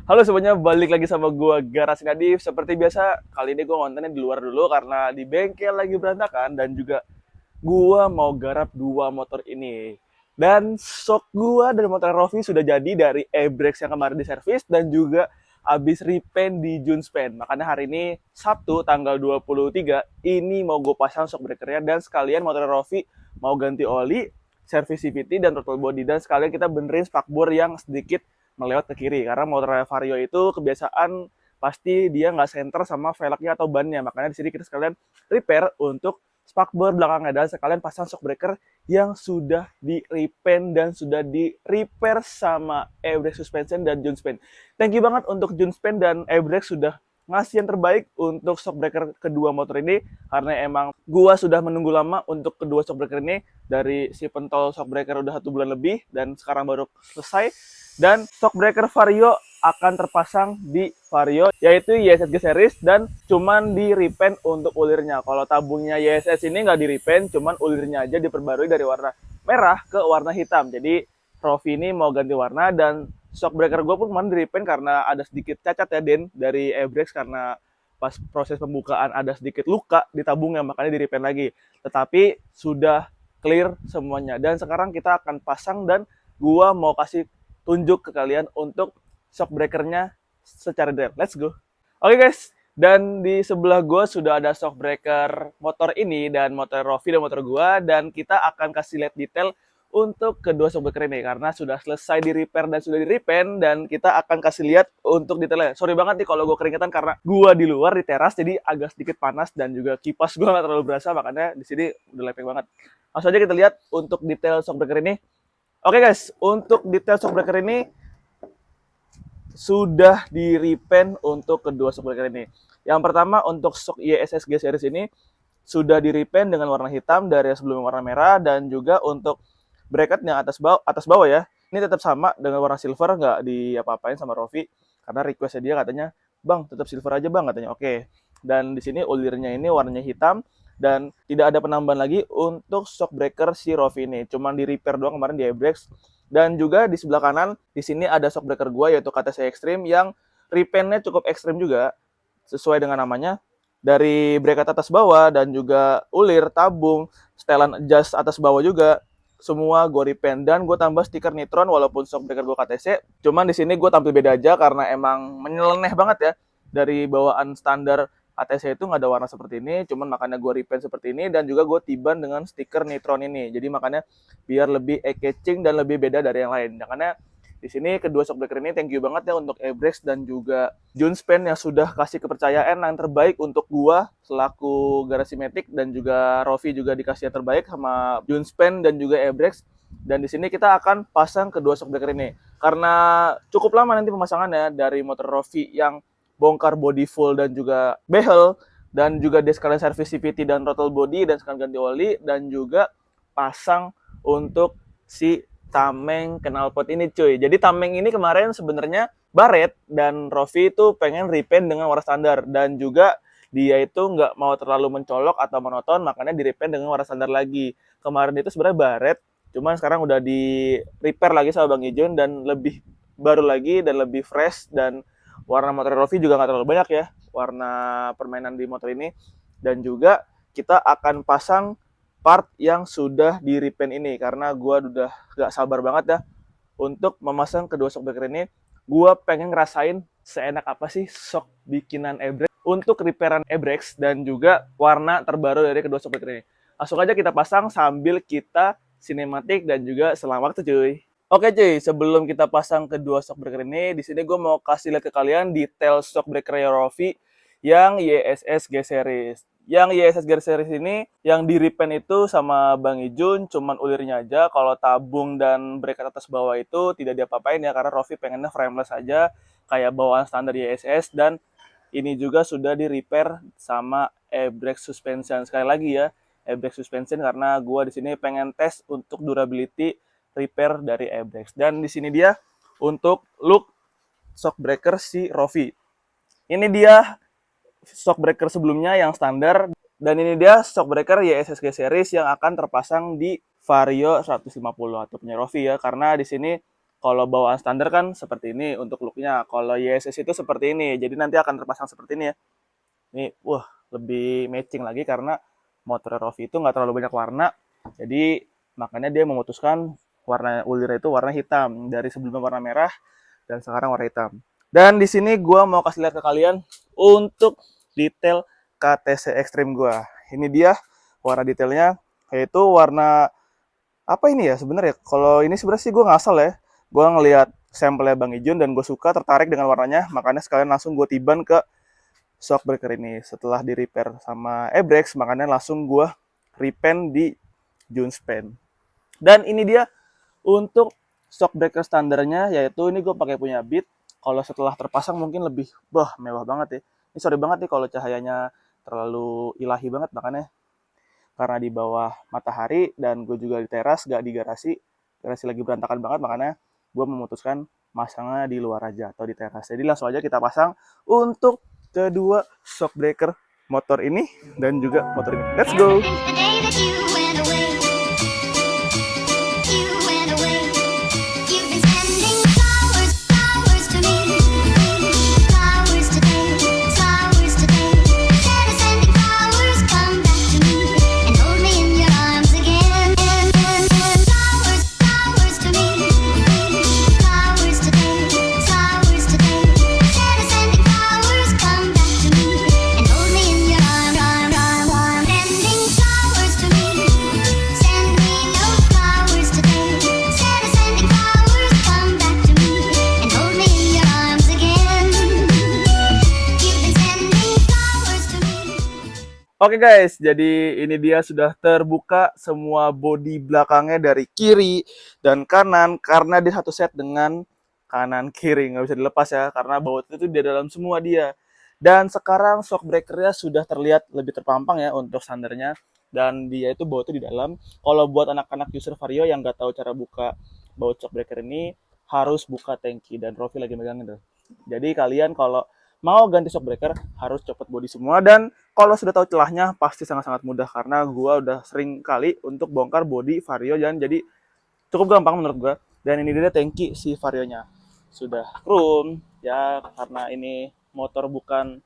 Halo semuanya, balik lagi sama gua Garasi Nadif. Seperti biasa, kali ini gua kontennya di luar dulu karena di bengkel lagi berantakan dan juga gua mau garap dua motor ini. Dan shock gua dari motor Rovi sudah jadi dari e-brakes yang kemarin diservis dan juga habis repaint di Junspan. Makanya hari ini Sabtu tanggal 23 ini mau gue pasang shock breakernya dan sekalian motor Rovi mau ganti oli, servis CVT dan throttle body dan sekalian kita benerin spakbor yang sedikit melewat ke kiri karena motor Vario itu kebiasaan pasti dia nggak center sama velgnya atau bannya. Makanya di sini kita sekalian repair untuk spakbor belakangnya dan sekalian pasang shock breaker yang sudah di repaint dan sudah di repair sama e-brake suspension dan Junspan. Thank you banget untuk Junspan dan e-brake sudah ngasih yang terbaik untuk shock breaker kedua motor ini karena emang gua sudah menunggu lama untuk kedua shock breaker ini. Dari si pentol shock breaker udah 1 bulan lebih dan sekarang baru selesai. Dan shock breaker Vario akan terpasang di Vario yaitu YSSG series dan cuman di repaint untuk ulirnya. Kalau tabungnya YSS ini nggak di repaint, cuman ulirnya aja diperbarui dari warna merah ke warna hitam. Jadi Rovi ini mau ganti warna dan shock breaker gue pun kemarin di repaint karena ada sedikit cacat ya Den dari e-brakes karena pas proses pembukaan ada sedikit luka di tabungnya makanya di repaint lagi. Tetapi sudah clear semuanya dan sekarang kita akan pasang dan gua mau kasih tunjuk ke kalian untuk shock breakernya secara detail. Let's go. Oke guys, dan di sebelah gue sudah ada shock breaker motor ini dan motor Rovi dan motor gue dan kita akan kasih lihat detail untuk kedua shock breaker ini karena sudah selesai di repair dan sudah di repaint dan kita akan kasih lihat untuk detailnya. Sorry banget nih kalau gue keringetan karena gue di luar di teras jadi agak sedikit panas dan juga kipas gue nggak terlalu berasa makanya di sini udah lepek banget. Langsung aja kita lihat untuk detail shock breaker ini. Oke guys, untuk detail shock breaker ini sudah di repaint untuk kedua shock breaker ini. Yang pertama untuk shock YSSG series ini sudah di repaint dengan warna hitam dari sebelumnya warna merah dan juga untuk bracket yang atas bawah ya. Ini tetap sama dengan warna silver, nggak diapa-apain sama Rovi karena requestnya dia katanya, "Bang, tetap silver aja, Bang," katanya. Oke. Dan di sini ulirnya ini warnanya hitam dan tidak ada penambahan lagi untuk shock breaker si Rovi ini. Cuman di repair doang kemarin di e-brakes. Dan juga di sebelah kanan di sini ada shock breaker gua yaitu KTC Extreme yang repaintnya cukup ekstrim juga sesuai dengan namanya. Dari bracket atas bawah dan juga ulir, tabung, setelan adjust atas bawah juga semua gue repaint dan gue tambah stiker Nitron walaupun shock breaker gue KTC. Cuman di sini gue tampil beda aja karena emang menyeleneh banget ya dari bawaan standar ATC itu nggak ada warna seperti ini, cuman makanya gue repaint seperti ini dan juga gue tiban dengan stiker Nitron ini. Jadi makanya biar lebih eye-catching dan lebih beda dari yang lain. Makanya di sini kedua shock breaker ini thank you banget ya untuk e-brakes dan juga Junspan yang sudah kasih kepercayaan yang terbaik untuk gua selaku Garasi Matic dan juga Rovi juga dikasih yang terbaik sama Junspan dan juga e-brakes. Dan di sini kita akan pasang kedua shock breaker ini. Karena cukup lama nanti pemasangannya dari motor Rovi yang bongkar body full dan juga behel dan juga dia sekalian servis CVT dan throttle body dan sekalian ganti oli dan juga pasang untuk si tameng knalpot ini cuy. Jadi tameng ini kemarin sebenarnya baret dan Rovi itu pengen repaint dengan warna standar dan juga dia itu nggak mau terlalu mencolok atau monoton makanya di repaint dengan warna standar lagi. Kemarin itu sebenarnya baret, cuman sekarang udah di repair lagi sama Bang Ijon dan lebih baru lagi dan lebih fresh dan warna motor Rovi juga nggak terlalu banyak ya warna permainan di motor ini dan juga kita akan pasang part yang sudah di repaint ini karena gue udah gak sabar banget ya untuk memasang kedua shock breaker ini. Gue pengen ngerasain seenak apa sih shock bikinan e-brakes untuk repairan e-brakes dan juga warna terbaru dari kedua shock breaker ini. Langsung aja kita pasang sambil kita sinematik dan juga selang waktu cuy. Oke cuy, sebelum kita pasang kedua shock breaker ini, di sini gue mau kasih lihat ke kalian detail shock breaker Rovi yang YSS G series. Yang YSS G series ini yang di repaint itu sama Bang Ijun cuman ulirnya aja. Kalau tabung dan bracket atas bawah itu tidak diapa-apain ya karena Rovi pengennya frameless aja kayak bawaan standar YSS dan ini juga sudah di repair sama e-brake suspension. Sekali lagi ya, e-brake suspension karena gua di sini pengen tes untuk durability repair dari e-brakes. Dan di sini dia untuk look shock breaker si Rovi. Ini dia shock breaker sebelumnya yang standar dan ini dia shock breaker YSSG series yang akan terpasang di Vario 150 atau punya Rovi ya karena di sini Kalau bawaan standar kan seperti ini untuk looknya. Kalau YSS itu seperti ini. Jadi nanti akan terpasang seperti ini ya. Ini, wah, lebih matching lagi karena motor Rovi itu nggak terlalu banyak warna. Jadi makanya dia memutuskan warna ulirnya itu warna hitam. Dari sebelumnya warna merah dan sekarang warna hitam. Dan di sini gue mau kasih lihat ke kalian untuk detail KTC Extreme gue. Ini dia warna detailnya, yaitu warna apa ini ya sebenarnya? Kalau ini sebenarnya sih gue ngasal ya. Gue ngelihat sampelnya Bang Ijun dan gue suka tertarik dengan warnanya, makanya sekalian langsung gue tiban ke shockbreaker ini. Setelah di repair sama Ebrex, makanya langsung gue repaint di Junspan. Dan ini dia untuk shockbreaker standarnya, yaitu ini gue pakai punya Beat. Kalau setelah terpasang mungkin lebih mewah banget ya. Ini sorry banget nih kalau cahayanya terlalu ilahi banget, makanya karena di bawah matahari dan gue juga di teras, gak di garasi lagi berantakan banget, makanya gue memutuskan masangnya di luar aja atau di teras. Jadi langsung aja kita pasang untuk kedua shockbreaker motor ini dan juga motor ini. Let's go! Oke guys, jadi ini dia sudah terbuka semua bodi belakangnya dari kiri dan kanan karena dia satu set dengan kanan kiri, nggak bisa dilepas ya karena baut itu di dalam semua dia. Dan sekarang shockbreakernya sudah terlihat lebih terpampang ya untuk standarnya dan dia itu bautnya di dalam. Kalau buat anak-anak user Vario yang nggak tahu cara buka baut shockbreaker ini harus buka tangki dan Rofi lagi megang itu. Jadi kalian kalau mau ganti shockbreaker harus copot bodi semua dan kalau sudah tahu celahnya pasti sangat-sangat mudah karena gua udah sering kali untuk bongkar bodi Vario dan jadi cukup gampang menurut gua. Dan ini dia tangki si Varionya. Sudah chrome ya karena ini motor bukan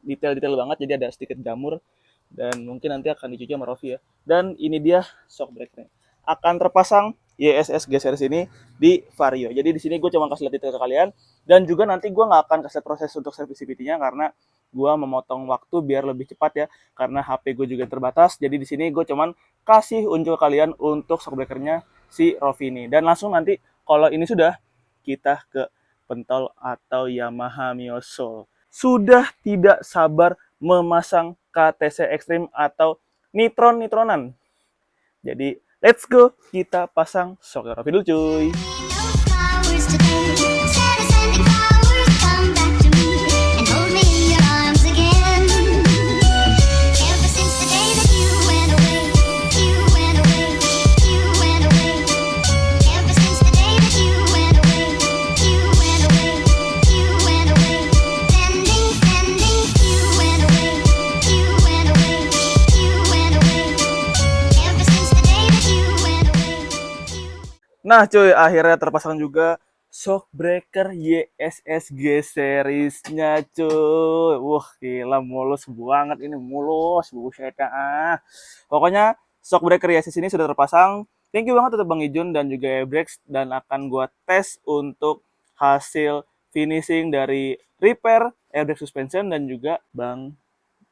detail-detail banget jadi ada sedikit jamur dan mungkin nanti akan dicuci sama Rofi ya. Dan ini dia shockbreakernya. Akan terpasang YSS G series ini di Vario. Jadi di sini gue cuma kasih lihat detail ke kalian dan juga nanti gue nggak akan kasih proses untuk serviceability-nya karena gue memotong waktu biar lebih cepat ya karena HP gue juga terbatas. Jadi di sini gue cuman kasih unjuk kalian untuk shockbreakernya si Rofi ini. Dan langsung nanti kalau ini sudah kita ke pentol atau Yamaha Mio Soul. Sudah tidak sabar memasang KTC Extreme atau nitronan. Jadi let's go, kita pasang shockbreaker Rofi dulu cuy. Nah cuy, akhirnya terpasang juga shockbreaker YSSG seriesnya cuy. Wah gila mulus banget ini, mulus buset ah. Pokoknya shockbreaker YSS ini sudah terpasang. Thank you banget untuk Bang Ijun dan juga Ebrex dan akan gua tes untuk hasil finishing dari repair Ebrex suspension dan juga Bang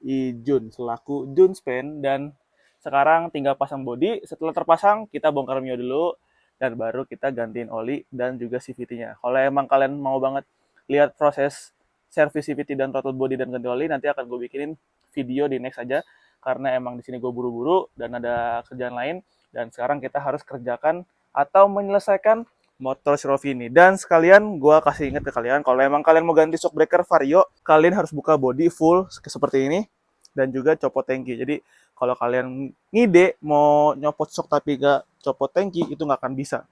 Ijun selaku Junspan. Dan sekarang tinggal pasang bodi. Setelah terpasang kita bongkar Mio dulu dan baru kita gantiin oli dan juga CVT-nya. Kalau emang kalian mau banget lihat proses service CVT dan throttle body dan ganti oli, nanti akan gue bikinin video di next aja karena emang di sini gue buru-buru dan ada kerjaan lain dan sekarang kita harus kerjakan atau menyelesaikan motor si Rofi ini. Dan sekalian gue kasih ingat ke kalian kalau emang kalian mau ganti shockbreaker Vario, kalian harus buka body full seperti ini dan juga copot tangki. Jadi kalau kalian ngide mau nyopot shock tapi gak copot tangki itu nggak akan bisa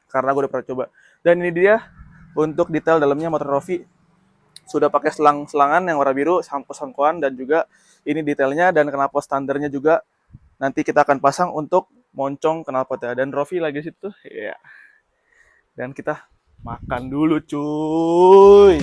karena gue udah pernah coba. Dan ini dia untuk detail dalamnya motor Rofi sudah pakai selang-selangan yang warna biru, sangko-sangkoan dan juga ini detailnya dan knalpot standarnya juga nanti kita akan pasang untuk moncong knalpotnya. Dan Rofi lagi situ ya. Dan kita makan dulu cuy.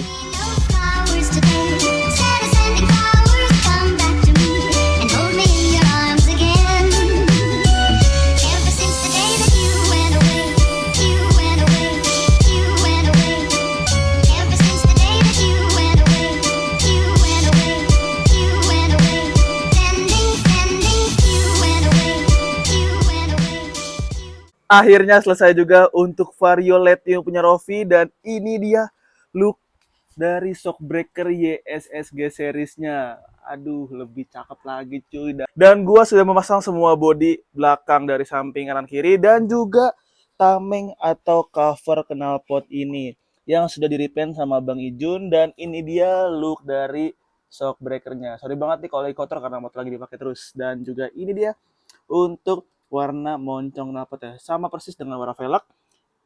Akhirnya selesai juga untuk vario LED yang punya Rofi, dan ini dia look dari shockbreaker YSSG seriesnya. Aduh, lebih cakep lagi cuy. Dan gua sudah memasang semua bodi belakang dari samping kanan kiri dan juga tameng atau cover knalpot ini yang sudah di-repaint sama Bang Ijun, dan ini dia look dari shockbreakernya. Sorry banget nih kalau lagi kotor karena motor lagi dipakai terus. Dan juga ini dia untuk warna moncong knalpotnya, sama persis dengan warna velg,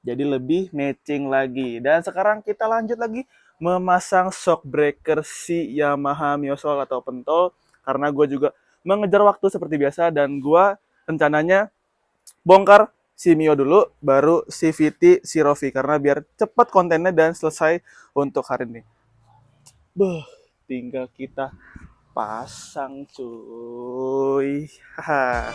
jadi lebih matching lagi. Dan sekarang kita lanjut lagi memasang shockbreaker si Yamaha Miosol atau pentol, karena gue juga mengejar waktu seperti biasa, dan gue rencananya bongkar si Mio dulu, baru si VT, si Rofi, karena biar cepat kontennya dan selesai untuk hari ini. Tinggal kita pasang cuy. Haha.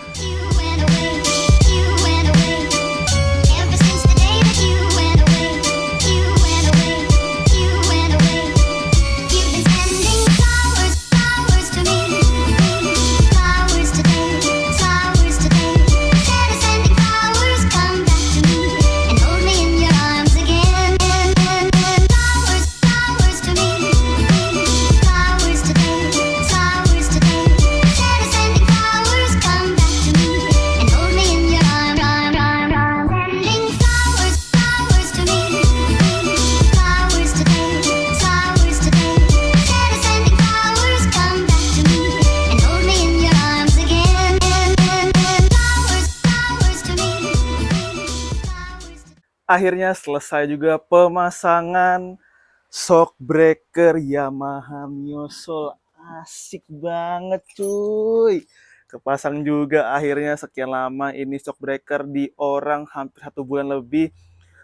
Akhirnya selesai juga pemasangan shockbreaker Yamaha Miosol. Asik banget cuy. Kepasang juga akhirnya, sekian lama ini shockbreaker di orang hampir 1 bulan lebih.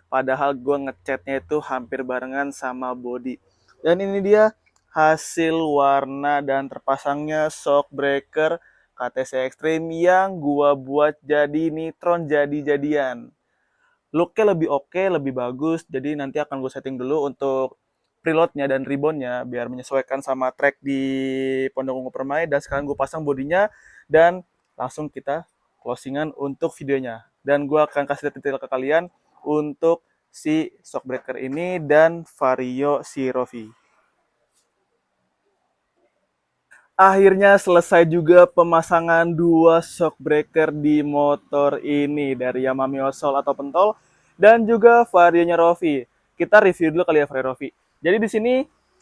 Padahal gue ngecatnya itu hampir barengan sama body. Dan ini dia hasil warna dan terpasangnya shockbreaker KTC Extreme yang gue buat jadi nitron jadi-jadian. Looknya lebih oke, lebih bagus. Jadi nanti akan gue setting dulu untuk preloadnya dan ribbonnya biar menyesuaikan sama track di Pondok Ungu Permai. Dan sekarang gue pasang bodinya dan langsung kita closingan untuk videonya. Dan gue akan kasih detail ke kalian untuk si shockbreaker ini dan vario si Rofi. Akhirnya selesai juga pemasangan 2 shockbreaker di motor ini dari Yamaha Miosol atau pentol dan juga varionya Rofi. Kita review dulu kali ya vario Rofi. Jadi di sini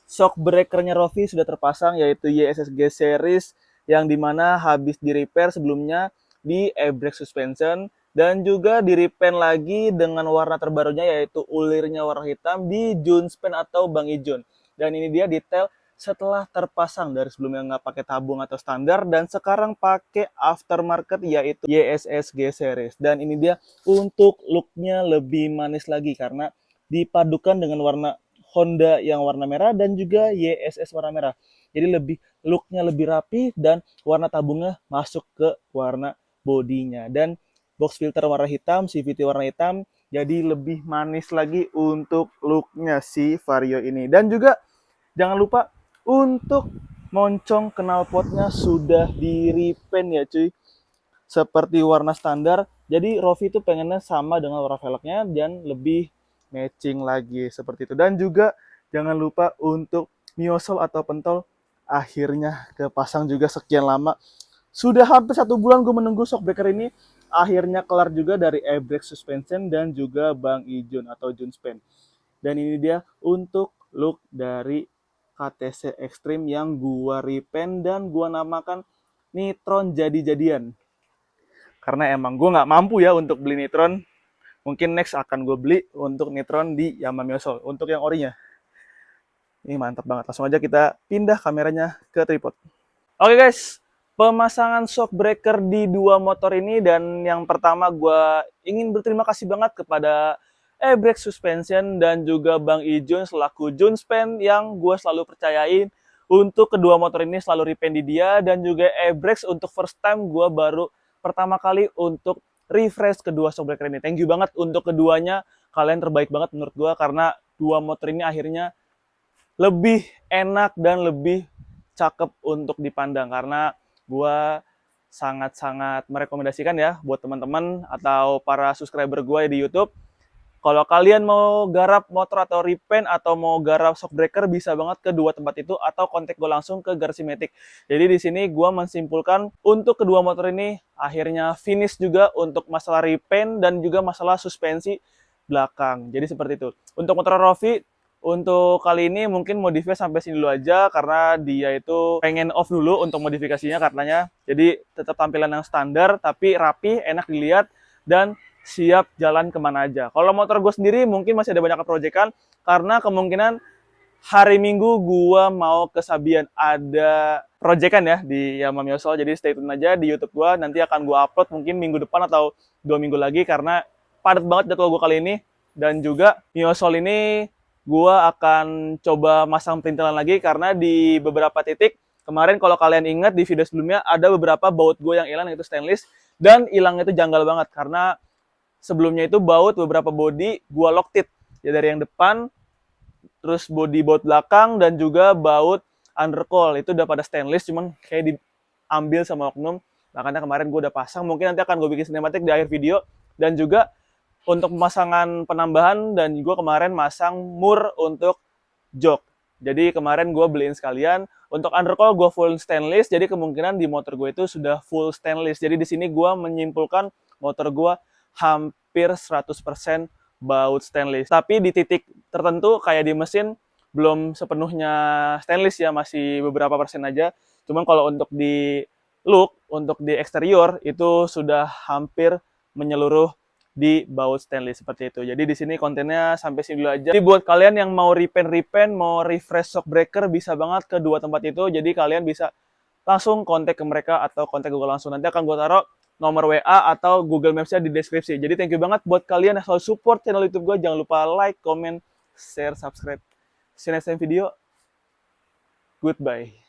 shockbreakernya Rofi sudah terpasang, yaitu YSSG series yang dimana habis di repair sebelumnya di e-brake suspension dan juga di repaint lagi dengan warna terbarunya yaitu ulirnya warna hitam di Junspen atau Bang Ijun. Dan ini dia detail setelah terpasang dari sebelumnya nggak pakai tabung atau standar dan sekarang pakai aftermarket yaitu YSSG series. Dan ini dia untuk looknya lebih manis lagi karena dipadukan dengan warna Honda yang warna merah dan juga YSS warna merah. Jadi lebih looknya lebih rapi dan warna tabungnya masuk ke warna bodinya. Dan box filter warna hitam, CVT warna hitam, jadi lebih manis lagi untuk looknya si Vario ini. Dan juga jangan lupa untuk moncong knalpotnya sudah di repaint ya cuy, seperti warna standar. Jadi Rofi itu pengennya sama dengan warna velgnya dan lebih matching lagi seperti itu. Dan juga jangan lupa untuk Miosol atau pentol akhirnya kepasang juga sekian lama. Sudah hampir 1 bulan gue menunggu shockbreaker ini. Akhirnya kelar juga dari e-brake suspension dan juga Bang Ijun atau Junspen. Dan ini dia untuk look dari KTC Extreme yang gua repaint dan gua namakan nitron jadi-jadian. Karena emang gua nggak mampu ya untuk beli nitron. Mungkin next akan gue beli untuk nitron di Yamaha Miosol untuk yang orinya. Ini mantap banget. Langsung aja kita pindah kameranya ke tripod. Oke guys, pemasangan shockbreaker di 2 motor ini, dan yang pertama gue ingin berterima kasih banget kepada Ebrex Suspension dan juga Bang Ijun selaku Junspen yang gue selalu percayain untuk kedua motor ini selalu repaint di dia, dan juga Ebrex untuk first time gue baru pertama kali untuk refresh kedua shockbreaker ini. Thank you banget untuk keduanya, kalian terbaik banget menurut gue karena dua motor ini akhirnya lebih enak dan lebih cakep untuk dipandang, karena gue sangat-sangat merekomendasikan ya buat teman-teman atau para subscriber gue di YouTube. Kalau kalian mau garap motor atau repaint atau mau garap shockbreaker, bisa banget ke dua tempat itu atau kontak gue langsung ke Garasi Matic. Jadi di sini gue menyimpulkan untuk kedua motor ini akhirnya finish juga untuk masalah repaint dan juga masalah suspensi belakang. Jadi seperti itu. Untuk motor Rovi, untuk kali ini mungkin modifikasi sampai sini dulu aja karena dia itu pengen off dulu untuk modifikasinya katanya. Jadi tetap tampilan yang standar tapi rapi, enak dilihat dan siap jalan kemana aja. Kalau motor gue sendiri mungkin masih ada banyak proyekan karena kemungkinan hari Minggu gue mau ke Sabian, ada proyekan ya di Yamaha Miosol. Jadi stay tune aja di YouTube gue, nanti akan gue upload mungkin minggu depan atau 2 minggu lagi karena padat banget jadwal gue kali ini. Dan juga Miosol ini gue akan coba masang perintilan lagi karena di beberapa titik kemarin kalau kalian ingat di video sebelumnya ada beberapa baut gue yang hilang, itu stainless, dan hilangnya itu janggal banget karena sebelumnya itu baut beberapa body gua locked ya, dari yang depan, terus body baut belakang dan juga baut undercoil itu udah pada stainless, cuman kayak diambil sama oknum. Makanya kemarin gua udah pasang, mungkin nanti akan gue bikin sinematik di akhir video. Dan juga untuk pemasangan penambahan, dan gua kemarin masang mur untuk jok. Jadi kemarin gue beliin sekalian. Untuk undercoil gue full stainless, jadi kemungkinan di motor gue itu sudah full stainless. Jadi di sini gue menyimpulkan motor gue hampir 100% baut stainless. Tapi di titik tertentu kayak di mesin belum sepenuhnya stainless ya, masih beberapa persen aja. Cuman kalau untuk di look, untuk di eksterior itu sudah hampir menyeluruh di baut stainless seperti itu. Jadi di sini kontennya sampai sini dulu aja. Jadi buat kalian yang mau repaint, mau refresh shockbreaker, bisa banget ke dua tempat itu. Jadi kalian bisa langsung kontak ke mereka atau kontak gue langsung. Nanti akan gue taruh nomor WA atau Google Maps-nya di deskripsi. Jadi thank you banget buat kalian yang selalu support channel YouTube gue. Jangan lupa like, comment, share, subscribe. See you next time video. Goodbye.